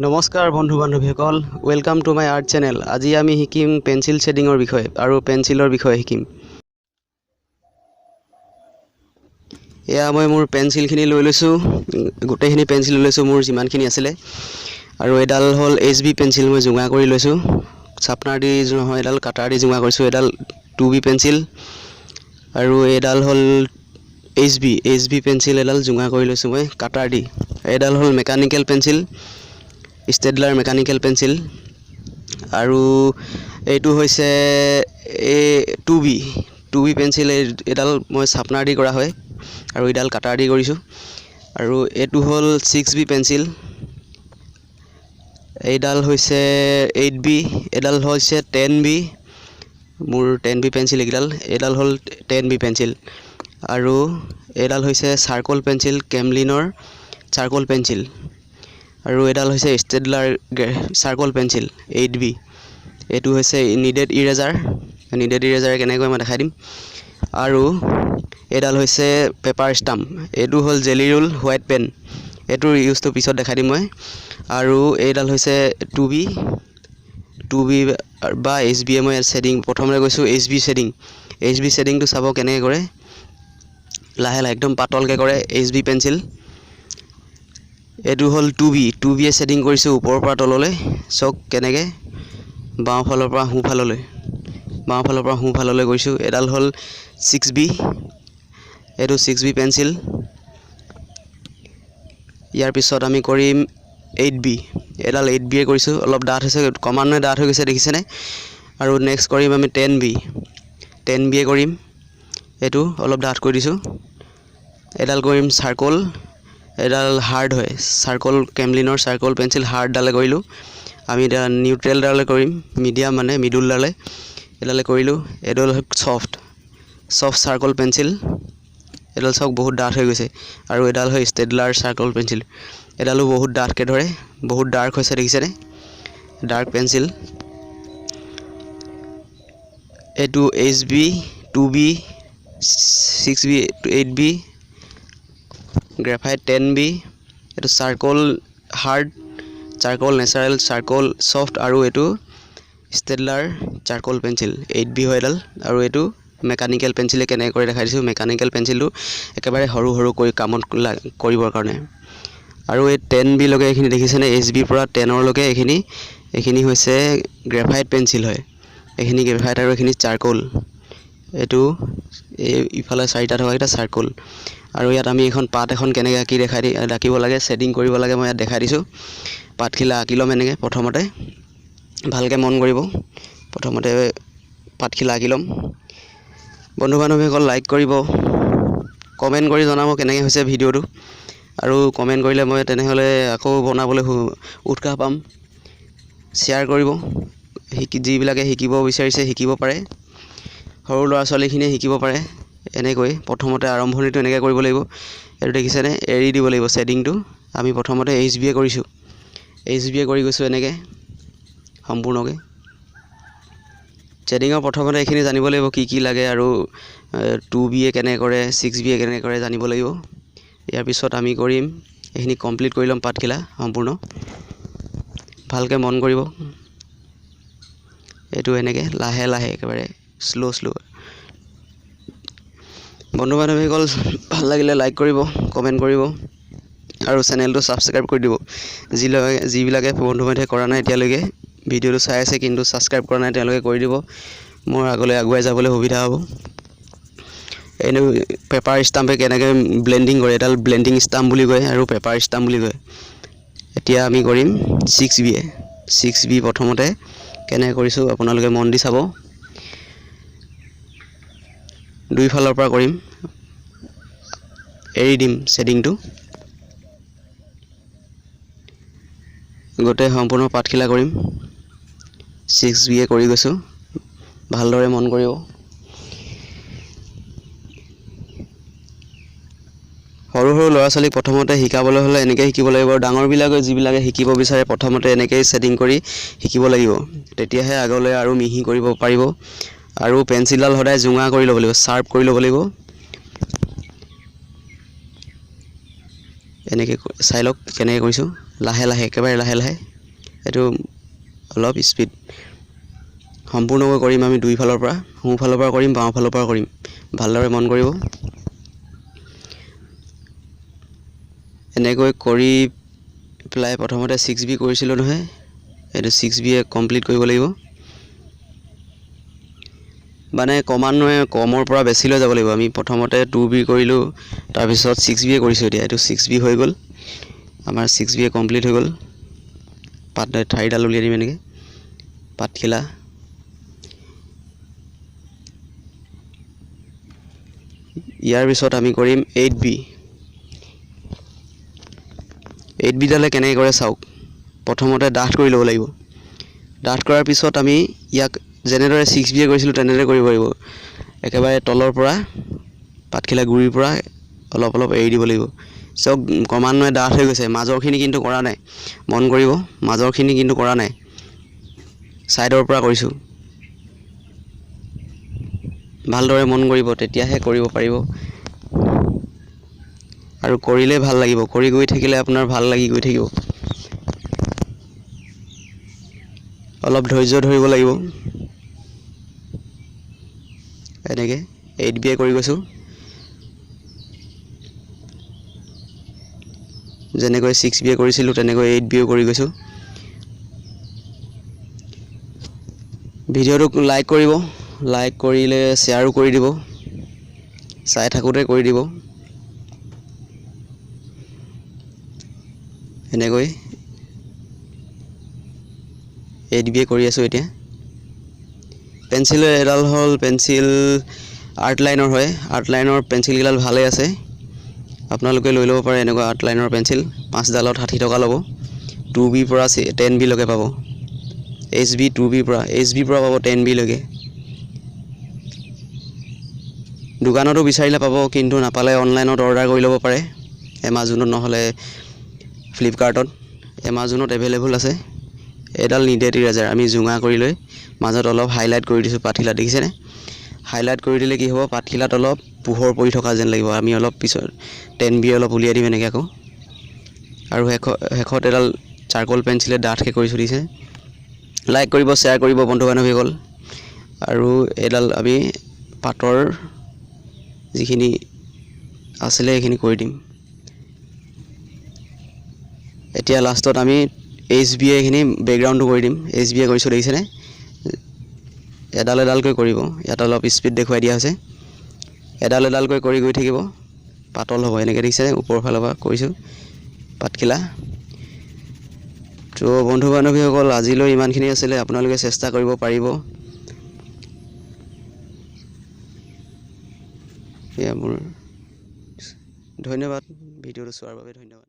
নমস্কাৰ বন্ধু বান্ধৱীসকল, welcome to my art channel. আজি আমি শিকিম পেন্সিল শেডিঙৰ বিষয়ে আৰু পেন্সিলৰ বিষয়ে শিকিম। এয়া মই মোৰ পেন্সিলখিনি লৈ লৈছোঁ, গোটেইখিনি পেন্সিল লৈ লৈছোঁ মোৰ যিমানখিনি আছিলে। আৰু এডাল হ'ল HB পেন্সিল, মই জোঙা কৰি লৈছোঁ। চাপনাৰ দি নহয়, এডাল কাটাৰ দি জোঙা কৰিছোঁ। এডাল 2B পেন্সিল আৰু এডাল হ'ল HB পেন্সিল, এডাল জোঙা কৰি লৈছোঁ মই কাটাৰ দি। এডাল হ'ল মেকানিকেল পেন্সিল, ষ্টেডলাৰ মেকানিকেল পেন্সিল। আৰু এইটো হৈছে টু বি পেন্সিল, এডাল মই চাপনাৰ দি কৰা হয় আৰু এডাল কাটাৰ দি কৰিছোঁ। আৰু এইটো হ'ল 6B পেন্সিল, এইডাল হৈছে 8B, এডাল হৈছে 10B, মোৰ 10B পেন্সিল এইডাল। এডাল হ'ল 10B পেন্সিল আৰু এডাল হৈছে চাৰ্কল পেন্সিল, কেমলিনৰ চাৰ্কল পেন্সিল। আৰু এডাল হৈছে ষ্টেডলাৰ চাৰ্কল পেন্সিল 8B। এইটো হৈছে নিডেড ইৰেজাৰ কেনেকৈ মই দেখাই দিম। আৰু এডাল হৈছে পেপাৰ ষ্টাম্প, এইটো হ'ল জেলি ৰোল হোৱাইট পেন, এইটোৰ ইউজটো পিছত দেখাই দিম মই। আৰু এইডাল হৈছে 2B বা HB। মই শ্বেডিং প্ৰথমতে গৈছোঁ HB শ্বেডিংটো চাব কেনেকৈ কৰে, লাহে লাহে একদম পাতলকৈ কৰে HB পেন্সিল। এইটো হ'ল 2B শ্বেডিং কৰিছোঁ ওপৰৰ পৰা তললৈ, চাওক কেনেকৈ বাওঁফালৰ পৰা সোঁফাললৈ কৰিছোঁ। এডাল হ'ল 6B, এইটো 6B পেন্সিল। ইয়াৰ পিছত আমি কৰিম 8B, এডাল 8B কৰিছোঁ, অলপ ডাঠ হৈছে, ক্ৰমান্বয়ে ডাঠ হৈ গৈছে দেখিছেনে। আৰু নেক্সট কৰিম আমি 10B কৰিম, এইটো অলপ ডাঠ কৰি দিছোঁ। এডাল কৰিম চাৰ্কল, এডাল হাৰ্ড হয় চাৰ্কল, কেমলিনৰ চাৰ্কল পেন্সিল হাৰ্ডডালে কৰিলোঁ। আমি এতিয়া নিউট্ৰেলডালে কৰিম, মিডিয়াম মানে মিডুলডালে এডালে কৰিলোঁ। এডাল চফ্ট চাৰ্কল পেন্সিল, এডাল চাওক বহুত ডাঠ হৈ গৈছে। আৰু এডাল হয় ষ্টেডলাৰ চাৰ্কল পেন্সিল, এডালো বহুত ডাঠকৈ ধৰে, বহুত ডাৰ্ক হৈছে দেখিছেনে, ডাৰ্ক পেন্সিল। এইটো HB, 2B, 6B, 8B, graphite 10B। এইটো circle hard, circle natural, circle soft. আৰু এইটো ষ্টেডলাৰ চাৰ্কল পেন্সিল 8B হয় এডাল। আৰু এইটো মেকানিকেল পেন্সিলে কেনেকৈ কৰি দেখাই দিছোঁ। মেকানিকেল পেন্সিলটো একেবাৰে সৰু কৰি কামত কৰিবৰ কাৰণে। আৰু এই 10Bলৈকে এইখিনি দেখিছেনে, HBৰ পৰা 10ৰলৈকে এইখিনি হৈছে গ্ৰেফাইট পেন্সিল হয়, এইখিনি গ্ৰেফাইট আৰু এইখিনি চাৰ্কল। এইটো ইফালে 4টা থকাকেইটা চাৰ্কল। আৰু ইয়াত আমি এখন পাত এখন কেনেকৈ আঁকিব লাগে, শ্বেডিং কৰিব লাগে, মই ইয়াত দেখাই দিছোঁ। পাতখিলা আঁকি ল'ম এনেকৈ, প্ৰথমতে ভালকৈ মন কৰিব, প্ৰথমতে পাতখিলা আঁকি ল'ম। বন্ধু বান্ধৱীসকল লাইক কৰিব, কমেণ্ট কৰি জনাব কেনেকৈ হৈছে ভিডিঅ'টো। আৰু কমেণ্ট কৰিলে মই তেনেহ'লে আকৌ বনাবলৈ উৎসাহ পাম। শ্বেয়াৰ কৰিব, যিবিলাকে শিকিব বিচাৰিছে শিকিব পাৰে, সৰু ল'ৰা ছোৱালীখিনিয়ে শিকিব পাৰে। এনেকৈ প্ৰথমতে আৰম্ভণিটো এনেকৈ কৰিব লাগিব। এইটো দেখিছেনে, এৰি দিব লাগিব শ্বেডিংটো। আমি প্ৰথমতে HB কৰিছোঁ, HB কৰি গৈছোঁ এনেকৈ সম্পূৰ্ণকৈ। শ্বেডিঙৰ প্ৰথমতে এইখিনি জানিব লাগিব কি লাগে, আৰু 2B কেনেকৈ কৰে, 6B কেনেকৈ কৰে জানিব লাগিব। ইয়াৰ পিছত আমি কৰিম, এইখিনি কমপ্লিট কৰি ল'ম পাতখিলা সম্পূৰ্ণ, ভালকৈ মন কৰিব। এইটো এনেকৈ লাহে লাহে একেবাৰে শ্ল'। বন্ধু বান্ধৱীসকল ভাল লাগিলে লাইক কৰিব, কমেণ্ট কৰিব আৰু চেনেলটো ছাবস্ক্ৰাইব কৰি দিব। যিবিলাকে বন্ধু বান্ধৱে কৰা নাই এতিয়ালৈকে, ভিডিঅ'টো চাই আছে কিন্তু ছাবস্ক্ৰাইব কৰা নাই, তেওঁলোকে কৰি দিব, মোৰ আগলৈ আগুৱাই যাবলৈ সুবিধা হ'ব। এনে পেপাৰ ষ্টাম্পে কেনেকৈ ব্লেণ্ডিং কৰে, এডাল ব্লেণ্ডিং ষ্টাম্প বুলি কয় আৰু পেপাৰ ষ্টাম্প বুলি কয়। এতিয়া আমি কৰিম 6B প্ৰথমতে কেনেকৈ কৰিছোঁ আপোনালোকে মন দি চাব, দুইফালৰ পৰা কৰিম, এৰি দিম শ্বেডিংটো। গোটেই সম্পূৰ্ণ পাতখিলা কৰিম, 6B কৰি গৈছোঁ, ভালদৰে মন কৰিব। সৰু ল'ৰা ছোৱালীক প্ৰথমতে শিকাবলৈ হ'লে এনেকৈ শিকিব লাগিব। ডাঙৰবিলাকে যিবিলাকে শিকিব বিচাৰে প্ৰথমতে এনেকৈয়ে শ্বেডিং কৰি শিকিব লাগিব, তেতিয়াহে আগলৈ আৰু মিহি কৰিব পাৰিব। আৰু পেন্সিলডাল সদায় জোঙা কৰি ল'ব লাগিব, শ্বাৰ্প কৰি ল'ব লাগিব। এনেকৈ চাই লওক কেনেকৈ কৰিছোঁ, লাহে লাহে, একেবাৰে লাহে লাহে। এইটো অলপ স্পীড সম্পূৰ্ণকৈ কৰিম আমি দুইফালৰ পৰা, সোঁফালৰ পৰা কৰিম বাওঁফালৰ পৰা কৰিম, ভালদৰে মন কৰিব। এনেকৈ কৰি পেলাই প্ৰথমতে 6B কৰিছিলোঁ নহয়, এইটো 6B কমপ্লিট কৰিব লাগিব। মানে ক্ৰমান্বয়ে কমৰ পৰা বেছিলৈ যাব লাগিব। আমি প্ৰথমতে 2B কৰিলোঁ, তাৰপিছত 6B কৰিছোঁ। এতিয়া এইটো 6B হৈ গ'ল, আমাৰ 6B কমপ্লিট হৈ গ'ল। ঠাৰিডাল উলিয়াই দিম এনেকৈ, পাতখিলা। ইয়াৰ পিছত আমি কৰিম 8B। 8Bডালে কেনেকৈ কৰে চাওক। প্ৰথমতে ডাঠ কৰি ল'ব লাগিব। ডাঠ কৰাৰ পিছত আমি ইয়াক যেনেদৰে 6B কৰিছিলোঁ তেনেদৰে কৰিব লাগিব। একেবাৰে তলৰ পৰা পাতখিলা গুৰিৰ পৰা অলপ অলপ এৰি দিব লাগিব। চাওক ক্ৰমান্বয়ে ডাঠ হৈ গৈছে, মাজৰখিনি কিন্তু কৰা নাই। মন কৰিব, মাজৰখিনি কিন্তু কৰা নাই, ছাইডৰ পৰা কৰিছোঁ। ভালদৰে মন কৰিব, তেতিয়াহে কৰিব পাৰিব। আৰু কৰিলে ভাল লাগিব, কৰি গৈ থাকিলে আপোনাৰ ভাল লাগি গৈ থাকিব। অলপ ধৈৰ্য ধৰিব লাগিব। এনেকৈ 8B কৰি গৈছোঁ। যেনেকৈ 6B কৰিছিলোঁ তেনেকৈ 8B কৰি গৈছোঁ। ভিডিঅ'টোক লাইক কৰিব, লাইক কৰিলে শ্বেয়াৰো কৰি দিব, চাই থাকোঁতে কৰি দিব। এনেকৈ 8B কৰি আছোঁ এতিয়া। পেঞ্চিলৰ এডাল হ'ল পেঞ্চিল আৰ্ট লাইনৰ হয়। আৰ্ট লাইনৰ পেঞ্চিলকেইডাল ভালেই আছে, আপোনালোকে লৈ ল'ব পাৰে এনেকুৱা আৰ্ট লাইনৰ পেঞ্চিল। 5ডালত 60 টকা ল'ব। 2B পৰা 10B লৈকে পাব। HB 2Bৰ পৰা, HBৰ পৰা পাব 10B লৈকে। দোকানতো বিচাৰিলে পাব, কিন্তু নাপালে অনলাইনত অৰ্ডাৰ কৰি ল'ব পাৰে, এমাজনত নহ'লে ফ্লিপকাৰ্টত। এমাজনত এভেইলেবল আছে। এডাল নিডেড ইৰেজাৰ আমি জোঙা কৰি লৈ মাজত অলপ হাইলাইট কৰি দিছোঁ পাতখিলা, দেখিছেনে? হাইলাইট কৰি দিলে কি হ'ব, পাতখিলাত অলপ পোহৰ পৰি থকা যেন লাগিব। আমি অলপ পিছত 10B অলপ উলিয়াই দিম এনেকৈ আকৌ। আৰু শেষত এডাল চাৰকোল পেঞ্চিলে ডাঠকৈ কৰি দিছে। লাইক কৰিব, শ্বেয়াৰ কৰিব বন্ধু বান্ধৱীসকল। আৰু এডাল আমি পাতৰ যিখিনি আছিলে সেইখিনি কৰি দিম। এতিয়া লাষ্টত আমি HB এইখিনি বেকগ্ৰাউণ্ডটো কৰি দিম। HB কৰিছোঁ, দেখিছেনে? এডাল এডালকৈ কৰিব, ইয়াত অলপ স্পীড দেখুৱাই দিয়া হৈছে। এডাল এডালকৈ কৰি গৈ থাকিব, পাতল হ'ব এনেকৈ, দেখিছেনে? ওপৰৰ ফালৰ পৰা কৰিছোঁ পাতখিলা। তো বন্ধু বান্ধৱীসকল, আজিলৈ ইমানখিনি আছিলে। আপোনালোকে চেষ্টা কৰিব পাৰিব। এয়া মোৰ ধন্যবাদ, ভিডিঅ'টো চোৱাৰ বাবে ধন্যবাদ।